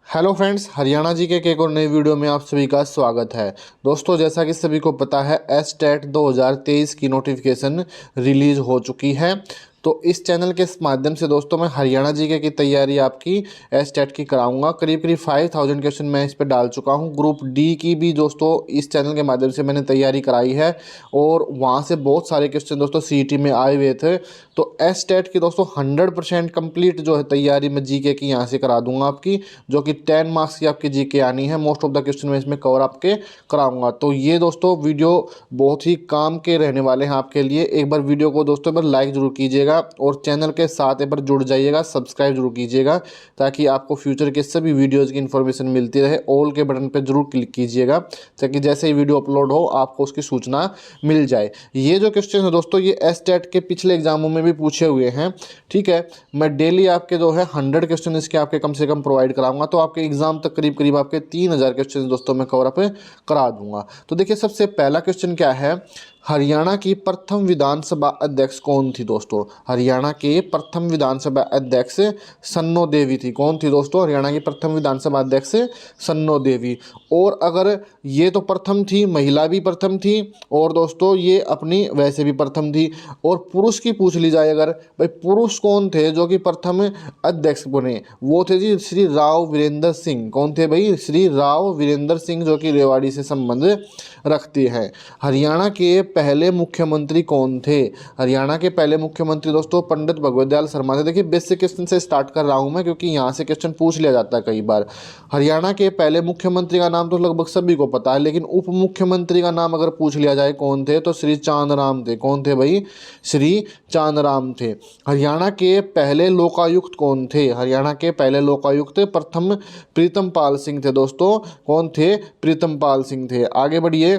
Hello friends, Haryana जी के एक और नई वीडियो में आप सभी का स्वागत है। दोस्तों, जैसा कि सभी को पता है, एसटेट 2023 की नोटिफिकेशन रिलीज हो चुकी है। तो इस चैनल के माध्यम से दोस्तों मैं हरियाणा जीके की तैयारी आपकी एसटेट की कराऊंगा। करीब करीब 5000 क्वेश्चन मैं इस पर डाल चुका हूं। ग्रुप डी की भी दोस्तों इस चैनल के माध्यम से मैंने तैयारी कराई है और वहां से बहुत सारे क्वेश्चन दोस्तों सीईटी में आए हुए थे। तो एसटेट की दोस्तों 100% कंप्लीट जो है तैयारी मैं जीके की यहाँ से करा दूंगा आपकी, जो कि 10 मार्क्स की आपकी जीके आनी है। मोस्ट ऑफ द क्वेश्चन मैं इसमें कवर आपके कराऊंगा। तो ये दोस्तों वीडियो बहुत ही काम के रहने वाले हैं आपके लिए। एक बार वीडियो को दोस्तों एक बार लाइक जरूर कीजिएगा और चैनल के साथ एक बार जुड़ जाइएगा, सब्सक्राइब जरूर कीजिएगा ताकि आपको फ्यूचर के सभी वीडियोज़ की इन्फॉर्मेशन मिलती रहे। ऑल के बटन पर जरूर क्लिक कीजिएगा ताकि जैसे ही वीडियो अपलोड हो आपको उसकी सूचना मिल जाए। ये जो क्वेश्चन है दोस्तों ये एसटेट के पिछले एग्जामों में भी पूछे हुए हैं। ठीक है, मैं डेली आपके जो है 100 क्वेश्चन इसके आपके कम से कम प्रोवाइड कराऊंगा। तो आपके एग्जाम तक करीब करीब आपके 3000 क्वेश्चन दोस्तों मैं कवर अप करा दूंगा। तो देखिए, सबसे पहला क्वेश्चन क्या है, हरियाणा की प्रथम विधानसभा अध्यक्ष कौन थी दोस्तों? हरियाणा के प्रथम विधानसभा अध्यक्ष सन्नो देवी थी। कौन थी दोस्तों? हरियाणा की प्रथम विधानसभा अध्यक्ष सन्नो देवी। और अगर ये तो प्रथम थी, महिला भी प्रथम थी और दोस्तों ये अपनी वैसे भी प्रथम थी। और पुरुष की पूछ ली जाए अगर, भाई पुरुष कौन थे जो कि प्रथम अध्यक्ष बने? वो थे जी श्री राव वीरेंद्र सिंह। कौन थे भाई? श्री राव वीरेंद्र सिंह, जो कि रेवाड़ी से संबंध रखते हैं। हरियाणा के पहले मुख्यमंत्री कौन थे? हरियाणा के पहले मुख्यमंत्री दोस्तों पंडित भगवत दयाल शर्मा थे। देखिए, बेसिक क्वेश्चन से स्टार्ट कर रहा हूं मैं क्योंकि यहाँ से क्वेश्चन पूछ लिया जाता है कई बार। हरियाणा के पहले मुख्यमंत्री का नाम तो लगभग सभी को पता है, लेकिन उप मुख्यमंत्री का नाम अगर पूछ लिया जाए कौन थे, तो श्री चांदराम थे। कौन थे भाई? श्री चांदराम थे। हरियाणा के पहले लोकायुक्त कौन थे? हरियाणा के पहले लोकायुक्त प्रथम प्रीतम पाल सिंह थे दोस्तों। कौन थे? प्रीतम पाल सिंह थे। आगे बढ़िए,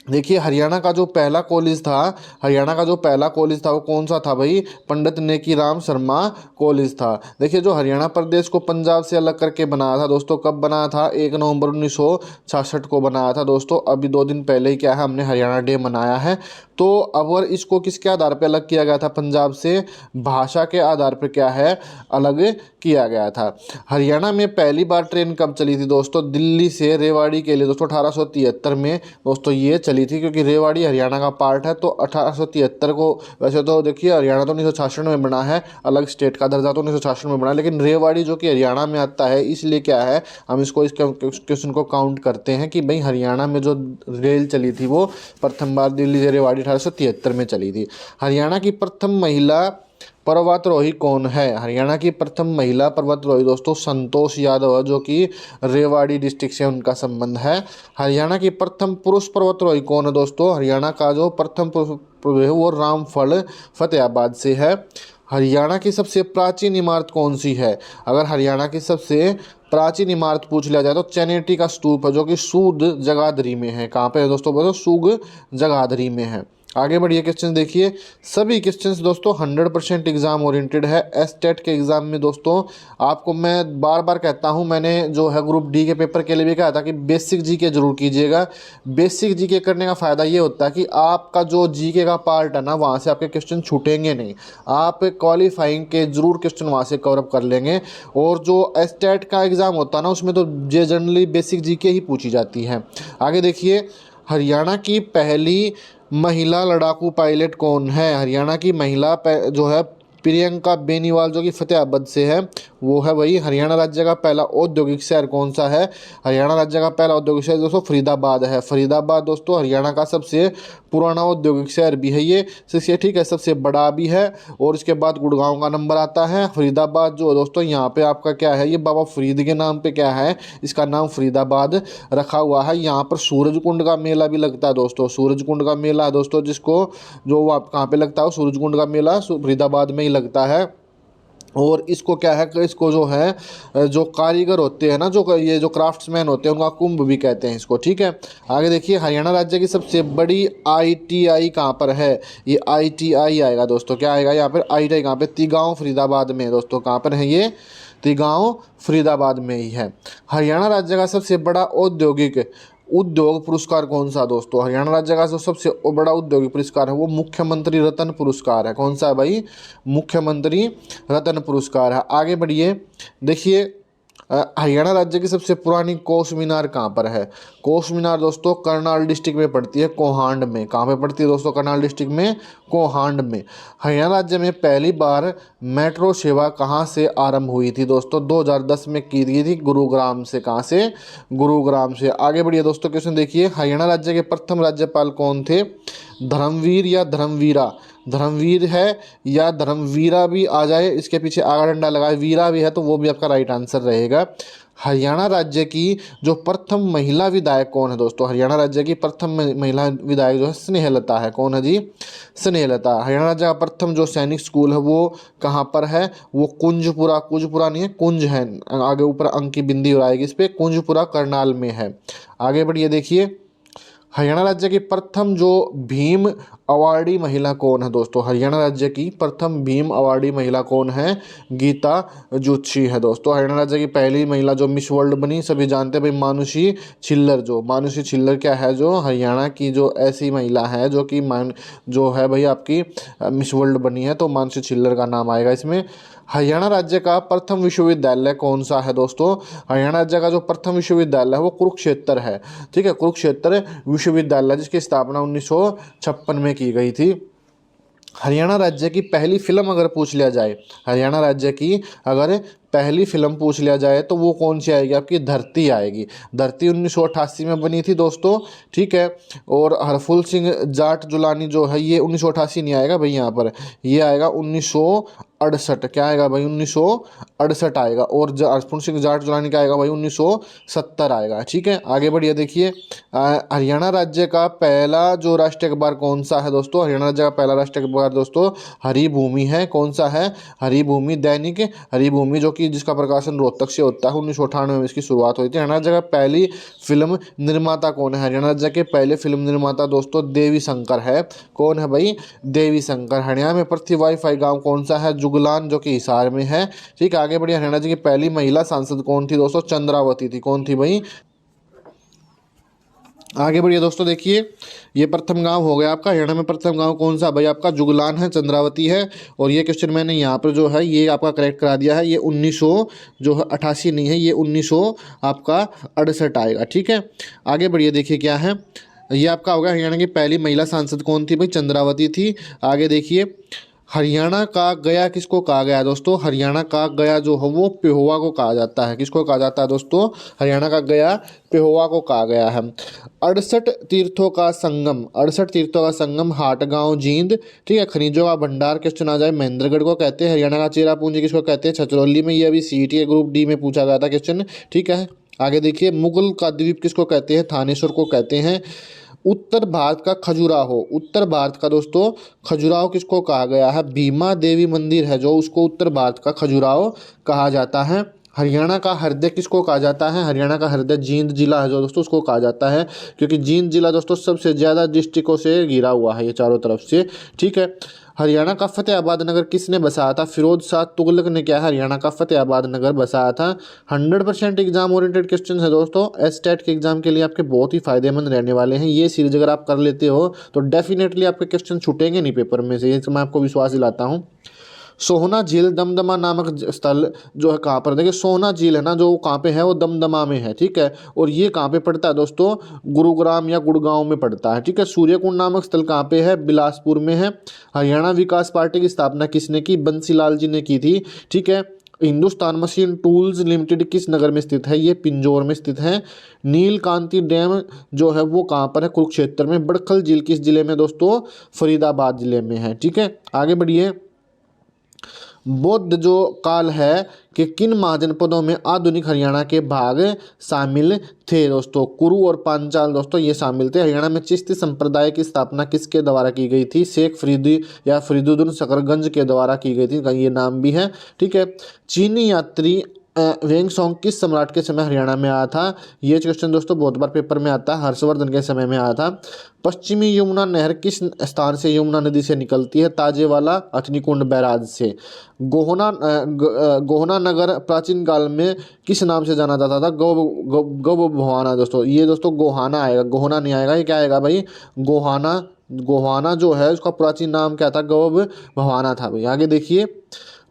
देखिए हरियाणा का जो पहला कॉलेज था, हरियाणा का जो पहला कॉलेज था वो कौन सा था भाई? पंडित नेकीराम शर्मा कॉलेज था। देखिए, जो हरियाणा प्रदेश को पंजाब से अलग करके बनाया था दोस्तों, कब बनाया था? 1 नवंबर 1966 को बनाया था दोस्तों। अभी 2 दिन पहले ही क्या है, हमने हरियाणा डे मनाया है। तो अगर इसको किसके आधार पर अलग किया गया था पंजाब से? भाषा के आधार पर क्या है, अलग किया गया था। हरियाणा में पहली बार ट्रेन कब चली थी दोस्तों? दिल्ली से रेवाड़ी के लिए दोस्तों 1873 में दोस्तों ये चली थी, क्योंकि रेवाड़ी हरियाणा का पार्ट है। तो 1873 को, वैसे तो देखिए हरियाणा तो 1966 में बना है, अलग स्टेट का दर्जा तो 1966 में बना है, लेकिन रेवाड़ी जो कि हरियाणा में आता है, इसलिए क्या है, हम इसको इस क्वेश्चन को काउंट करते हैं कि भाई हरियाणा में जो रेल चली थी वो प्रथम बार दिल्ली से रेवाड़ी 1873 में चली थी। हरियाणा की प्रथम महिला पर्वतारोही कौन है? हरियाणा की प्रथम महिला पर्वतारोही दोस्तों संतोष यादव, जो कि रेवाड़ी डिस्ट्रिक्ट से उनका संबंध है। हरियाणा की प्रथम पुरुष पर्वतारोही कौन है दोस्तों? हरियाणा का जो प्रथम पुरुष है वो रामफल फतेहाबाद से है। हरियाणा की सबसे प्राचीन इमारत कौन सी है? अगर हरियाणा की सबसे प्राचीन इमारत पूछ लिया जाए तो चैनेटी का स्तूप है, जो कि सूद जगाधरी में है। कहाँ पे है दोस्तों? बोलो, सूग जगाधरी में है। आगे बढ़िए, क्वेश्चन देखिए। सभी क्वेश्चंस दोस्तों 100% एग्जाम ओरिएंटेड है। एसटेट के एग्जाम में दोस्तों आपको मैं बार बार कहता हूं, मैंने जो है ग्रुप डी के पेपर के लिए भी कहा था कि बेसिक जीके जरूर कीजिएगा। बेसिक जीके करने का फ़ायदा ये होता है कि आपका जो जीके का पार्ट है ना, वहाँ से आपके क्वेश्चन छूटेंगे नहीं। आप क्वालिफाइंग के जरूर क्वेश्चन वहाँ से कवर अप कर लेंगे। और जो एसटेट का एग्ज़ाम होता है ना, उसमें तो जनरली बेसिक जीके ही पूछी जाती है। आगे देखिए, हरियाणा की पहली महिला लड़ाकू पायलट कौन है? हरियाणा की महिला जो है प्रियंका बेनीवाल, जो कि फतेहाबाद से है, वो है भाई। हरियाणा राज्य का पहला औद्योगिक शहर कौन सा है? हरियाणा राज्य का पहला औद्योगिक शहर दोस्तों फरीदाबाद है। फरीदाबाद दोस्तों हरियाणा का सबसे पुराना औद्योगिक शहर भी है ये, ठीक है, सबसे बड़ा भी है। और इसके बाद गुड़गांव का नंबर आता है। फरीदाबाद जो दोस्तों यहाँ पे आपका क्या है, ये बाबा फरीद के नाम पे क्या है, इसका नाम फरीदाबाद रखा हुआ है। यहाँ पर सूरज कुंड का मेला भी लगता है दोस्तों। सूरज कुंड का मेला दोस्तों, जिसको जो आप कहाँ पे लगता है, सूरज कुंड का मेला फरीदाबाद में ही लगता है। और इसको क्या है, इसको जो है जो कारीगर होते हैं ना, जो ये जो क्राफ्ट्समैन होते हैं, उनका कुंभ भी कहते हैं इसको। ठीक है, आगे देखिए, हरियाणा राज्य की सबसे बड़ी आईटीआई कहाँ पर है? ये आईटीआई आएगा दोस्तों, क्या आएगा यहाँ पर? आईटीआई कहाँ पे? तिगांव फरीदाबाद में दोस्तों। कहाँ पर है ये? तिगांव फरीदाबाद में ही है। हरियाणा राज्य का सबसे बड़ा औद्योगिक उद्योग पुरस्कार कौन सा दोस्तों? हरियाणा राज्य का जो सबसे बड़ा औद्योगिक पुरस्कार है वो मुख्यमंत्री रत्न पुरस्कार है। कौन सा है भाई? मुख्यमंत्री रत्न पुरस्कार है। आगे बढ़िए, देखिए हरियाणा राज्य की सबसे पुरानी कोस मीनार कहाँ पर है? कोस मीनार दोस्तों करनाल डिस्ट्रिक्ट में पड़ती है, कोहांड में। कहाँ पे पड़ती है दोस्तों? करनाल डिस्ट्रिक्ट में, कोहांड में। हरियाणा राज्य में पहली बार मेट्रो सेवा कहाँ से आरंभ हुई थी दोस्तों? 2010 में की गई थी, गुरुग्राम से। कहाँ से? गुरुग्राम से। आगे बढ़िए दोस्तों, क्वेश्चन देखिए, हरियाणा राज्य के प्रथम राज्यपाल कौन थे? धर्मवीर या धर्मवीरा? धर्मवीर है या धर्मवीरा भी आ जाए, इसके पीछे आगा डंडा लगाए, वीरा भी है तो वो भी आपका राइट आंसर रहेगा। हरियाणा राज्य की जो प्रथम महिला विधायक कौन है दोस्तों? हरियाणा राज्य की प्रथम महिला विधायक जो है स्नेहलता है। कौन है जी? स्नेहलता। हरियाणा राज्य का प्रथम जो सैनिक स्कूल है वो कहाँ पर है? वो कुंजपुरा, कुंजपुरा नहीं है, कुंज है, आगे ऊपर अंक की बिंदी हो आएगी इस पर, कुंजपुरा करनाल में है। आगे बढ़िए देखिए, हरियाणा राज्य की प्रथम जो भीम अवार्डी महिला कौन है दोस्तों? हरियाणा राज्य की प्रथम भीम अवार्डी महिला कौन है? गीता जुत्सी है दोस्तों। हरियाणा राज्य की पहली महिला जो मिस वर्ल्ड बनी, सभी जानते हैं भाई, मानुषी छिल्लर। जो मानुषी छिल्लर क्या है? जो हरियाणा की जो ऐसी महिला है जो कि जो है भाई आपकी मिस वर्ल्ड बनी है, तो मानुषी छिल्लर का नाम आएगा इसमें। हरियाणा राज्य का प्रथम विश्वविद्यालय कौन सा है दोस्तों? हरियाणा राज्य का जो प्रथम विश्वविद्यालय है वो कुरुक्षेत्र है। ठीक है, कुरुक्षेत्र विश्वविद्यालय, जिसकी स्थापना 1956 में की गई थी। हरियाणा राज्य की पहली फिल्म अगर पूछ लिया जाए, हरियाणा राज्य की अगर पहली फिल्म पूछ लिया जाए तो वो कौन सी आएगी? आपकी धरती आएगी। धरती 1988 में बनी थी दोस्तों। ठीक है, और हरफुल सिंह जाट जुलानी जो है, ये 1988 नहीं आएगा भाई यहाँ पर, ये आएगा 1968। क्या आएगा भाई? 1968 आएगा। और हरफुल सिंह जाट जुलानी का आएगा भाई 1970 आएगा। ठीक है, आगे बढ़िए देखिए, हरियाणा राज्य का पहला जो राष्ट्रीय अखबार कौन सा है दोस्तों? हरियाणा राज्य का पहला राष्ट्रीय अखबार दोस्तों हरिभूमि है। कौन सा है? हरिभूमि, दैनिक हरिभूमि, जो कि जिसका प्रकाशन रोहतक से होता है। 1998 में इसकी शुरुआत हुई थी। हरियाणा राज्य का पहली फिल्म निर्माता कौन है? हरियाणा राज्य के पहले फिल्म निर्माता दोस्तों देवी शंकर है। कौन है भाई? देवी शंकर। हरियाणा में प्रति वाईफाई गांव कौन सा है? जुगलान, जो कि हिसार में है। ठीक है, आगे बढ़िए, हरियाणा राज्य की पहली महिला सांसद कौन थी दोस्तों? चंद्रावती थी। कौन थी भाई? आगे बढ़िए दोस्तों, देखिए, ये प्रथम गांव हो गया आपका। हरियाणा में प्रथम गांव कौन सा भाई? आपका जुगलान है, चंद्रावती है। और ये क्वेश्चन मैंने यहाँ पर जो है ये आपका करेक्ट करा दिया है। ये 1900 जो है 88 नहीं है, ये 1900 आपका 68 आएगा। ठीक है, आगे बढ़िए देखिए क्या है, ये आपका होगा हरियाणा की पहली महिला सांसद कौन थी भाई? चंद्रावती थी। आगे देखिए, हरियाणा का गया किसको कहा गया है दोस्तों? हरियाणा का गया जो है वो पेहोवा को कहा जाता है। किसको कहा जाता है दोस्तों? हरियाणा का गया पेहोवा को कहा गया है। 68 तीर्थों का संगम, 68 तीर्थों का संगम हाटगांव जींद। ठीक है, खनिजों का भंडार क्वेश्चन आ जाए, महेंद्रगढ़ को कहते हैं। हरियाणा का चेरापूंजी किसको कहते हैं? छछरौली में। ये अभी सीईटी ग्रुप डी में पूछा गया था क्वेश्चन। ठीक है, आगे देखिए, मुगल का द्वीप किसको कहते हैं? थानेश्वर को कहते हैं। उत्तर भारत का खजुराहो, उत्तर भारत का दोस्तों खजुराहो किसको कहा गया है? भीमा देवी मंदिर है जो, उसको उत्तर भारत का खजुराहो कहा जाता है। हरियाणा का हृदय किसको कहा जाता है? हरियाणा का हृदय जींद जिला है जो दोस्तों, उसको कहा जाता है, क्योंकि जींद जिला दोस्तों सबसे ज़्यादा डिस्ट्रिक्टों से घिरा हुआ है ये चारों तरफ से। ठीक है, हरियाणा का फतेहाबाद नगर किसने बसाया था? फिरोज शाह तुगलक ने क्या है? हरियाणा का फतेहाबाद नगर बसाया था। 100% एग्जाम ओरिएंटेड क्वेश्चन है दोस्तों, एसटेट के एग्जाम के लिए आपके बहुत ही फायदेमंद रहने वाले हैं। ये सीरीज अगर आप कर लेते हो तो डेफिनेटली आपके क्वेश्चन छूटेंगे नहीं पेपर में से, ये मैं आपको विश्वास दिलाता हूँ। सोहना झील दमदमा नामक स्थल जो है कहाँ पर? देखिए, सोहना झील है ना जो, कहाँ पे है? वो दमदमा में है। ठीक है, और ये कहाँ पे पड़ता है दोस्तों? गुरुग्राम या गुड़गांव में पड़ता है। ठीक है, सूर्यकुंड नामक स्थल कहाँ पे है? बिलासपुर में है। हरियाणा विकास पार्टी की स्थापना किसने की? बंसीलाल जी ने की थी। ठीक है, हिंदुस्तान मशीन टूल्स लिमिटेड किस नगर में स्थित है? ये पिंजौर में स्थित है। नीलकांति डैम जो है वो कहाँ पर है? कुरुक्षेत्र में। बड़खल झील किस जिले में दोस्तों? फरीदाबाद जिले में है। ठीक है, आगे बढ़िए, बौद्ध जो काल है कि किन महाजनपदों में आधुनिक हरियाणा के भाग शामिल थे दोस्तों? कुरु और पांचाल दोस्तों ये शामिल थे। हरियाणा में चिश्ती संप्रदाय की स्थापना किसके द्वारा की गई थी? शेख फरीदी या फरीदुद्दीन शकरगंज के द्वारा की गई थी, ये नाम भी है। ठीक है, चीनी यात्री वेंगसोंग किस सम्राट के समय हरियाणा में आया था? ये क्वेश्चन दोस्तों बहुत बार पेपर में आता है, हर्षवर्धन के समय में आया था। पश्चिमी यमुना नहर किस स्थान से यमुना नदी से निकलती है? ताजेवाला अथनीकुंड बैराज से। गोहना नगर प्राचीन काल में किस नाम से जाना जाता था? गौ भवाना दोस्तों, ये दोस्तों गोहाना आएगा, गोहना नहीं आएगा, ये क्या आएगा भाई? गोहाना। गोहाना जो है उसका प्राचीन नाम क्या था? गौ भवाना था भाई। आगे देखिए,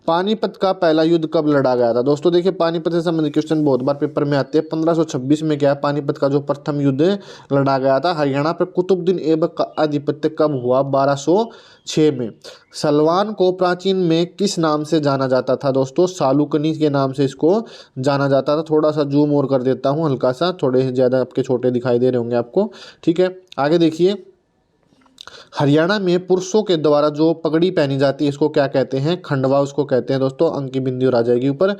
पानीपत का पहला युद्ध कब लड़ा गया था? दोस्तों देखिए, पानीपत से संबंधित क्वेश्चन बहुत बार पेपर में आते हैं। 1526 में क्या है, पानीपत का जो प्रथम युद्ध लड़ा गया था। हरियाणा पर कुतुबुद्दीन ऐबक का आधिपत्य कब हुआ? 1206 में। सलवान को प्राचीन में किस नाम से जाना जाता था? दोस्तों सालुकनी के नाम से इसको जाना जाता था। थोड़ा सा जूम और कर देता हूँ हल्का सा, थोड़े ज़्यादा आपके छोटे दिखाई दे रहे होंगे आपको। ठीक है, आगे देखिए, हरियाणा में पुरुषों के द्वारा जो पगड़ी पहनी जाती है इसको क्या कहते हैं? खंडवा उसको कहते हैं दोस्तों। अंक की बिंदी और आ जाएगी ऊपर।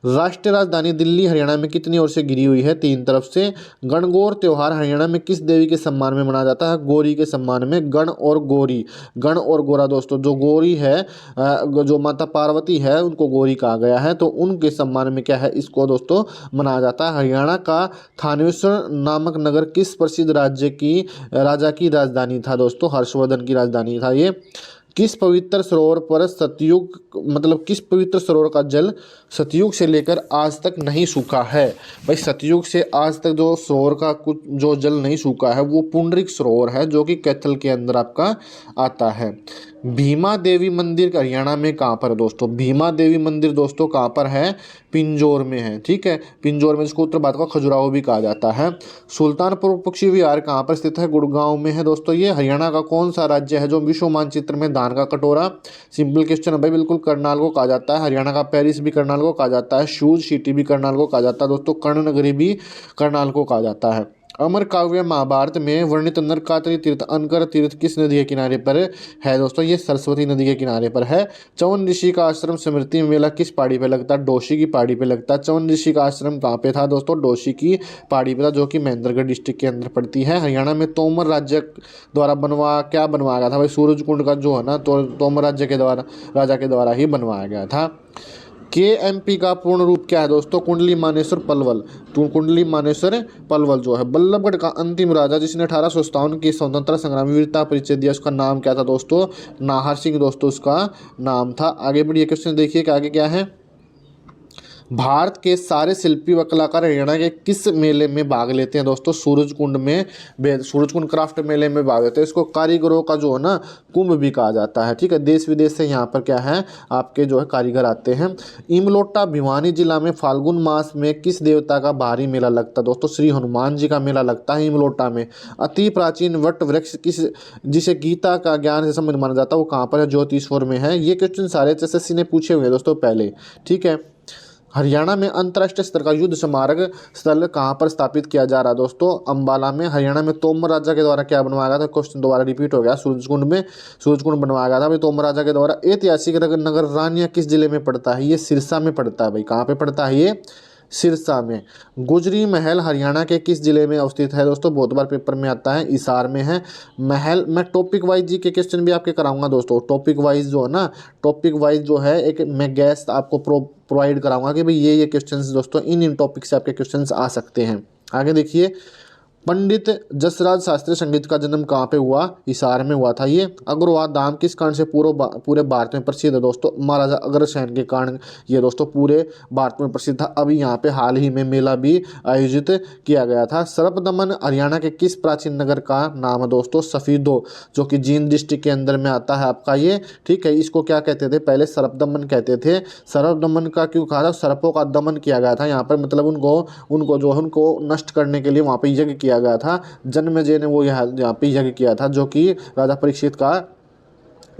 राष्ट्रीय राजधानी दिल्ली हरियाणा में कितनी ओर से घिरी हुई है? 3 तरफ से। गणगौर त्योहार हरियाणा में किस देवी के सम्मान में मनाया जाता है? गौरी के सम्मान में। गण और गौरी, गण और गौरा दोस्तों, जो गौरी है जो माता पार्वती है उनको गौरी कहा गया है, तो उनके सम्मान में क्या है, इसको दोस्तों मनाया जाता है। हरियाणा का थानेश्वर नामक नगर किस प्रसिद्ध राजा की राजधानी था? दोस्तों हर्षवर्धन की राजधानी था ये। किस पवित्र सरोवर पर सतयुग, मतलब किस पवित्र सरोवर का जल सतयुग से लेकर आज तक नहीं सूखा है? भाई सतयुग से आज तक जो सरोवर का कुछ जो जल नहीं सूखा है वो पुंडरिक सरोवर है, जो कि कैथल के अंदर आपका आता है। भीमा देवी मंदिर हरियाणा में कहाँ पर है? दोस्तों भीमा देवी मंदिर दोस्तों कहाँ पर है? पिंजौर में है। ठीक है, पिंजौर में, इसको उत्तर भारत का खजुराहो भी कहा जाता है। सुल्तानपुर पक्षी विहार कहाँ पर स्थित है? गुड़गांव में है दोस्तों ये। हरियाणा का कौन सा राज्य है जो विश्व मानचित्र में धान का कटोरा? सिंपल क्वेश्चन है भाई, बिल्कुल करनाल को कहा जाता है। हरियाणा का पेरिस भी करनाल को कहा जाता है। शूज सिटी भी करनाल को कहा जाता है दोस्तों। कर्णनगरी भी करनाल को कहा जाता है। अमर काव्य महाभारत में वर्णित नरकातरी तीर्थ अनकर तीर्थ किस नदी के किनारे पर है? दोस्तों ये सरस्वती नदी के किनारे पर है। चवन ऋषि का आश्रम स्मृति मेला किस पहाड़ी पे लगता है? डोशी की पहाड़ी पे लगता है। चवन ऋषि का आश्रम कहाँ पे था? दोस्तों डोशी की पहाड़ी पे था, जो कि महेंद्रगढ़ डिस्ट्रिक्ट के अंदर पड़ती है। हरियाणा में तोमर राज्य द्वारा क्या बनवाया गया था? भाई सूरज कुंड का जो है ना, तो तोमर राज्य के द्वारा, राजा के द्वारा ही बनवाया गया था। KMP का पूर्ण रूप क्या है? दोस्तों कुंडली मानेश्वर पलवल। तो कुंडली मानेश्वर पलवल जो है बल्लभगढ़ का अंतिम राजा जिसने 1857 की स्वतंत्रता संग्राम में वीरता परिचय दिया, उसका नाम क्या था? दोस्तों नाहर सिंह दोस्तों उसका नाम था। आगे बढ़िए क्वेश्चन देखिए कि आगे क्या है। भारत के सारे शिल्पी व कलाकार हरियाणा के किस मेले में भाग लेते हैं? दोस्तों सूरजकुंड में, सूरजकुंड क्राफ्ट मेले में भाग लेते हैं। इसको कारीगरों का जो है ना कुंभ भी कहा जाता है। ठीक है, देश विदेश से यहाँ पर क्या है आपके जो है कारीगर आते हैं। इमलोटा भिवानी जिला में फाल्गुन मास में किस देवता का भारी मेला लगता है? दोस्तों श्री हनुमान जी का मेला लगता है इमलोटा में। अति प्राचीन वट वृक्ष किस, जिसे गीता का ज्ञान से संबंध माना जाता है, वो कहाँ पर है? ज्योतिश्वर में है। ये क्वेश्चन सारे SSC ने पूछे हुए हैं दोस्तों पहले। ठीक है, हरियाणा में अंतर्राष्ट्रीय स्तर का युद्ध स्मारक स्थल कहाँ पर स्थापित किया जा रहा है? दोस्तों अंबाला में। हरियाणा में तोमर राजा के द्वारा क्या बनवाया गया था? क्वेश्चन दोबारा रिपीट हो गया। सूरजकुंड में, सूरजकुंड बनवाया गया था भाई तोमर राजा के द्वारा। ऐतिहासिक नगर रानिया किस जिले में पड़ता है? ये सिरसा में पड़ता है भाई। कहाँ पे पड़ता है ये? सिरसा में। गुजरी महल हरियाणा के किस जिले में अवस्थित है? दोस्तों बहुत बार पेपर में आता है, हिसार में है। महल, मैं टॉपिक वाइज जी के क्वेश्चन भी आपके कराऊंगा दोस्तों। टॉपिक वाइज जो है ना, टॉपिक वाइज जो है एक मैं गैस आपको प्रोवाइड कराऊंगा कि भाई ये क्वेश्चंस दोस्तों इन टॉपिक से आपके क्वेश्चंस आ सकते हैं। आगे देखिए, पंडित जसराज शास्त्रीय संगीत का जन्म कहाँ पे हुआ? हिसार में हुआ था ये। अग्रवाल धाम किस कारण से पूरे भारत में प्रसिद्ध है? दोस्तों महाराजा अग्रसेन के कारण ये दोस्तों पूरे भारत में प्रसिद्ध था। अभी यहाँ पे हाल ही में मेला भी आयोजित किया गया था। सर्पदमन हरियाणा के किस प्राचीन नगर का नाम है? दोस्तों सफीदो, जो कि जींद डिस्ट्रिक्ट के अंदर में आता है आपका ये। ठीक है, इसको क्या कहते थे? पहले सर्पदमन कहते थे। सर्पदमन का क्यों कहा था? सर्पों का दमन किया गया था यहाँ पर, मतलब उनको जो है उनको नष्ट करने के लिए वहाँ पे यज्ञ किया गया था। जन्मेजय ने वो यहाँ पे यज्ञ किया था, जो कि राजा परीक्षित का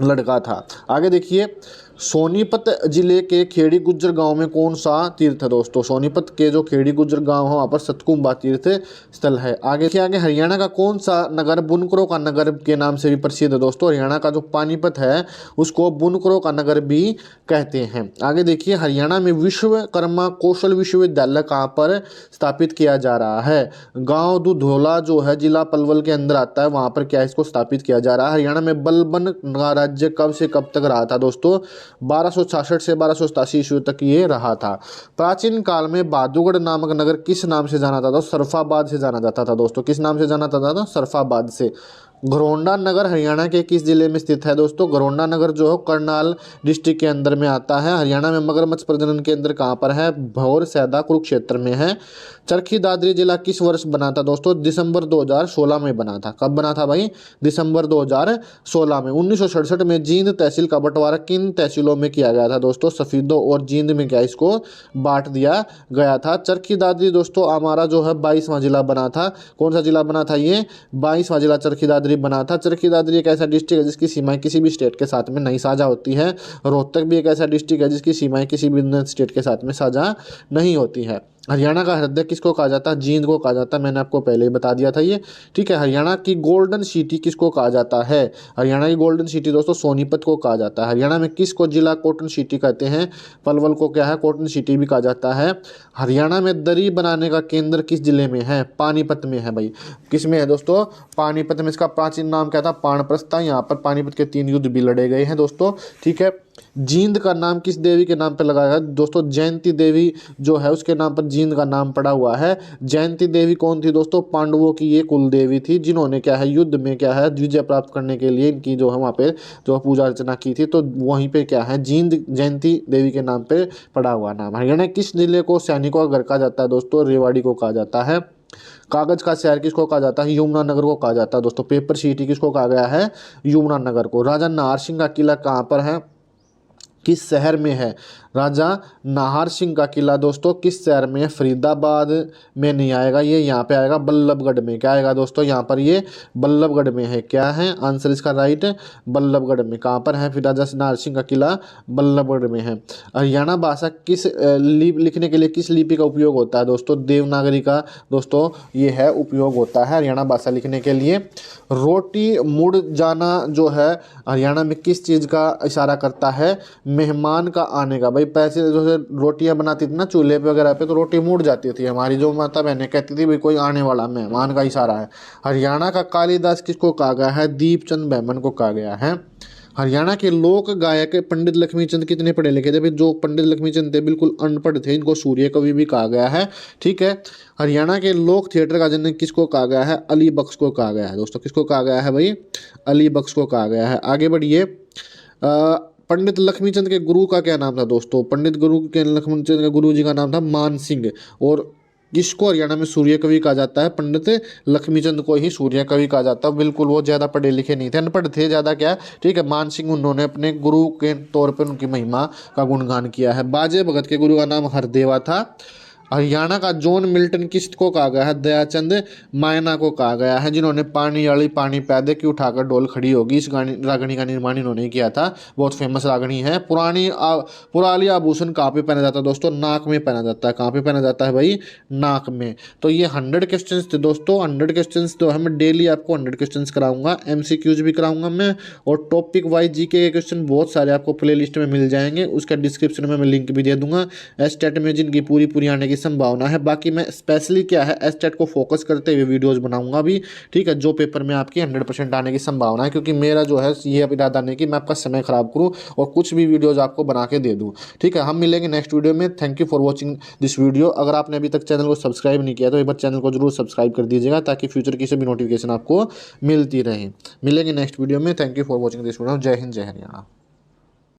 लड़का था। आगे देखिए, सोनीपत जिले के खेड़ी गुज्जर गांव में कौन सा तीर्थ है? दोस्तों सोनीपत के जो खेड़ी गुज्जर गांव है वहाँ पर सतकुंबा तीर्थ स्थल है। आगे हरियाणा का कौन सा नगर बुनकरों का नगर के नाम से भी प्रसिद्ध है? दोस्तों हरियाणा का जो पानीपत है उसको बुनकरों का नगर भी कहते हैं। आगे देखिए, हरियाणा में विश्वकर्मा कौशल विश्वविद्यालय कहाँ पर स्थापित किया जा रहा है? गाँव दुधौला जो है जिला पलवल के अंदर आता है, वहाँ पर क्या इसको स्थापित किया जा रहा है। हरियाणा में बलबन का राज्य कब से कब तक रहा था? दोस्तों 1266 से 1287 ईस्वी तक ये रहा था। प्राचीन काल में बहादुरगढ़ नामक नगर किस नाम से जाना जाता था? सरफाबाद से जाना जाता था। दोस्तों किस नाम से जाना जाता था? सरफाबाद से। घरौंडा नगर हरियाणा के किस जिले में स्थित है दोस्तों? घरौंडा नगर जो है करनाल डिस्ट्रिक्ट के अंदर में आता है। हरियाणा में मगरमच्छ प्रजनन केंद्र कहाँ पर है? भौर, सैदा, कुरुक्षेत्र में है। चरखी दादरी जिला किस वर्ष बना था दोस्तों? दिसंबर 2016 में बना था। कब बना था भाई? दिसंबर 2016 में। 1967 में जींद तहसील का बंटवारा किन तहसीलों में किया गया था दोस्तों? सफीदों और जींद में क्या इसको बांट दिया गया था। चरखी दादरी दोस्तों हमारा जो है 22वां जिला बना था। कौन सा जिला बना था? ये 22वां जिला चरखी दादरी बना था। चरखी दादरी एक ऐसा डिस्ट्रिक्ट है जिसकी सीमाएं किसी भी स्टेट के साथ में नहीं साझा होती है। रोहतक भी एक ऐसा डिस्ट्रिक्ट है जिसकी सीमाएं किसी भी स्टेट के साथ में साझा नहीं होती है। हरियाणा का हृदय किसको कहा जाता है? जींद को कहा जाता है। मैंने आपको पहले ही बता दिया था ये, ठीक है। हरियाणा की गोल्डन सिटी किसको कहा जाता है? हरियाणा की गोल्डन सिटी दोस्तों सोनीपत को कहा जाता है। हरियाणा में किसको जिला कॉटन सिटी कहते हैं? पलवल को क्या है? कॉटन सिटी भी कहा जाता है। हरियाणा में दरी बनाने का केंद्र किस जिले में है? पानीपत में है भाई। किस में है दोस्तों? पानीपत में। इसका प्राचीन नाम क्या था? पाणप्रस्थ। यहाँ पर पानीपत के 3 युद्ध भी लड़े गए हैं दोस्तों, ठीक है। जींद का नाम किस देवी के नाम पर लगाया है दोस्तों? जयंती देवी जो है उसके नाम पर जींद का नाम पड़ा हुआ है। जयंती देवी कौन थी दोस्तों? पांडवों की ये कुल देवी थी, जिन्होंने क्या है युद्ध में क्या है विजय प्राप्त करने के लिए इनकी जो है वहाँ पे जो पूजा अर्चना की थी। तो वहीं पे क्या है जींद जयंती देवी के नाम पे पड़ा हुआ नाम। हरियाणा किस जिले को सैनिकों का घर कहा जाता है दोस्तों? रेवाड़ी को कहा जाता है। कागज का शहर किसको कहा जाता है? यमुनानगर को कहा जाता है दोस्तों। पेपर सिटी किसको कहा गया है? यमुनानगर को। राजा नाहर सिंह का किला कहाँ पर है? किस शहर में है? राजा नाहर सिंह का किला दोस्तों किस शहर में है? फरीदाबाद में नहीं आएगा ये, यहाँ पे आएगा बल्लभगढ़ में। क्या आएगा दोस्तों? यहाँ पर ये बल्लभगढ़ में है। क्या है आंसर इसका? राइट, बल्लभगढ़ में। कहाँ पर है फिर राजा नाहर सिंह का किला? बल्लभगढ़ में है। हरियाणा भाषा किस लिखने के लिए किस लिपि का उपयोग होता है दोस्तों? देवनागरी का दोस्तों ये है उपयोग होता है हरियाणा भाषा लिखने के लिए। रोटी मुड़ जाना जो है हरियाणा में किस चीज़ का इशारा करता है? मेहमान का आने का। भाई पैसे जो है रोटियां बनाती थी ना चूल्हे पे वगैरह पे, तो रोटी मुड़ जाती थी। हमारी जो माता बहनें कहती थी भाई कोई आने वाला मेहमान का इशारा है। हरियाणा का कालिदास किसको कहा गया है? दीपचंद बैमन को कहा गया है। हरियाणा के लोक गायक पंडित लक्ष्मीचंद कितने पढ़े लिखे थे? भाई जो पंडित लक्ष्मीचंद थे बिल्कुल अनपढ़ थे, इनको सूर्य कवि भी कहा गया है, ठीक है। हरियाणा के लोक थिएटर का जनक किसको कहा गया है? अली बख्श को कहा गया है दोस्तों। किसको कहा गया है भाई? अली बख्श को कहा गया है। आगे बढ़िए। पंडित लक्ष्मीचंद के गुरु का क्या नाम था दोस्तों? पंडित लक्ष्मीचंद के गुरु जी का नाम था मान सिंह। और किसको हरियाणा में सूर्य कवि कहा जाता है? पंडित लक्ष्मीचंद को ही सूर्य कवि कहा जाता है। बिल्कुल वो ज़्यादा पढ़े लिखे नहीं थे, अनपढ़ थे ज़्यादा, क्या ठीक है। मान सिंह उन्होंने अपने गुरु के तौर पर उनकी महिमा का गुणगान किया है। बाजे भगत के गुरु का नाम हरदेवा था। हरियाणा का जॉन मिल्टन किसको कहा गया है? दयाचंद मायना को कहा गया है, जिन्होंने पानी वाली पानी पैदे की उठाकर डोल खड़ी होगी इस रागनी का निर्माण इन्होंने किया था। बहुत फेमस रागनी है। पुराली आभूषण कहाँ पे पहना जाता है दोस्तों? नाक में पहना जाता है। कहाँ पे पहना जाता है भाई? नाक में। तो ये 100 क्वेश्चन थे दोस्तों। 100 क्वेश्चन तो है, मैं डेली आपको 100 क्वेश्चन कराऊंगा, MCQs भी कराऊंगा मैं, और टॉपिक वाइज जीके के क्वेश्चन बहुत सारे आपको प्ले लिस्ट में मिल जाएंगे। उसका डिस्क्रिप्शन में मैं लिंक भी दे दूंगा। एस्टेट में जिनकी पूरी आने की संभावना है। बाकी मैं स्पेशली क्या है एस्टेट को फोकस करते हुए वीडियोस बनाऊंगा भी, ठीक है, जो पेपर में आपकी 100% आने की संभावना है। क्योंकि मेरा जो है ये इरादा नहीं कि मैं आपका समय खराब करूं और कुछ भी वीडियोस आपको बना के दे दूं, ठीक है। हम मिलेंगे नेक्स्ट वीडियो में। Thank you for watching this video. अगर आपने अभी तक चैनल को सब्सक्राइब नहीं किया तो एक बार चैनल को जरूर सब्सक्राइब कर दीजिएगा, ताकि फ्यूचर की सभी नोटिफिकेशन आपको मिलती रहे। मिलेंगे नेक्स्ट वीडियो में। Thank you for watching this video. जय हिंद, जय हरियाणा।